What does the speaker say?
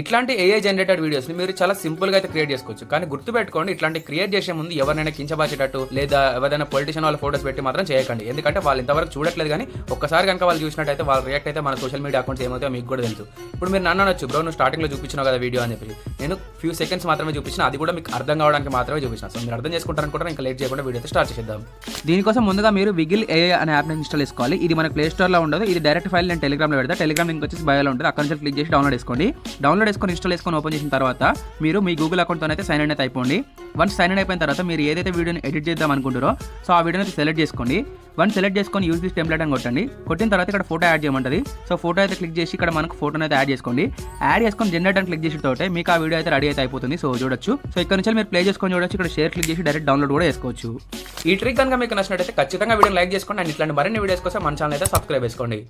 ఇట్లాంటి AI generated వీడియోస్ని మీరు చాలా సింపుల్గా అయితే క్రియేట్ చేసుకోవచ్చు. కానీ గుర్తుపెట్టుకోండి, ఇట్లాంటి క్రియేట్ చేసే ముందు ఎవరైనా కించపరిచేటట్టు లేదా ఎవరైనా పొలిటిషియన్ వాళ్ళ ఫోటోస్ పెట్టి మాత్రం చేయకండి. ఎందుకంటే వాళ్ళు ఇంతవరకు చూడట్లేదు, కానీ ఒక్కసారి కనుక వాళ్ళు చూసినట్టయితే వాళ్ళ రియాక్ట్ అయితే మన సోషల్ మీడియా అకౌంట్స్ ఏమవుతాయో మీకు కూడా తెలుసు. ఇప్పుడు మీరు నన్ను అనొచ్చు, బ్రో నువ్వు స్టార్టింగ్లో చూపించినావు కదా వీడియో అని చెప్పి. నేను ఫ్యూ సెకండ్స్ మాత్రమే చూపించిన, అది కూడా మీకు అర్థం కావడానికి మాత్రమే చూపించిన. సో మీరు అర్థం చేసుకుంటారనుకుంటారు. ఇంకా లేట్ చేయకుండా వీడియో అయితే స్టార్ట్ చేద్దాం. దీనికోసం ముందుగా మీరు విగిల్ ఏఐ అనే యాప్ని ఇన్స్టాల్ చేసుకోవాలి. ఇది మన ప్లే స్టోర్లో ఉండదు, ఇది డైరెక్ట్ ఫైల్ నేను టెలిగ్రామ్లో పెడతా. టెలిగ్రామ్ లింక్ వచ్చేసి బయోలో ఉంటుంది, అక్కడ నుంచి క్లిక్ చేసి డౌన్లోడ్ చేసుకోండి. డౌన్లోడ్ చేసుకొని ఇన్స్టాల్ చేసుకొని ఓపెన్ చేసిన తర్వాత మీరు మీ గూగుల్ అకౌంట్తో అయితే సైన్ ఇన్ అయితే అయిపోండి. వన్స్ సైన్ ఇన్ అయిపోయిన తర్వాత మీరు ఏదైతే వీడియోని ఎడిట్ చేద్దాం అనుకుంటారో సో ఆ వీడియోని సెలెక్ట్ చేసుకోండి. వన్స్ సెలెక్ట్ చేసుకొని యూజ్ దిస్ టెంప్లెట్ అని కొట్టండి. కొట్టిన తర్వాత ఇక్కడ ఫోటో యాడ్ చేయమంటుంది. సో ఫోటో అయితే క్లిక్ చేసి ఇక్కడ మనకు ఫోటోని అయితే యాడ్ చేసుకోండి. యాడ్ చేసుకొని జనరేట్ అని క్లిక్ చేసిన తోటే మీకు ఆ వీడియో అయితే రెడీ అయితే అయిపోతుంది. సో చూడొచ్చు. సో ఇక్కడ నుంచి మీరు ప్లే చేసుకొని చూడొచ్చు. ఇక్కడ షేర్ క్లిక్ చేసి డైరెక్ట్ డౌన్లోడ్ కూడా చేసుకోవచ్చు. ఈ ట్రిక్ కనుక మీకు నచ్చినట్టయితే ఖచ్చితంగా వీడియో లైక్ చేసుకోండి. అండ్ ఇట్లాంటి మరిన్ని వీడియోస్ కోసం మన ఛానల్ అయితే సబ్స్క్రైబ్ చేసుకోండి.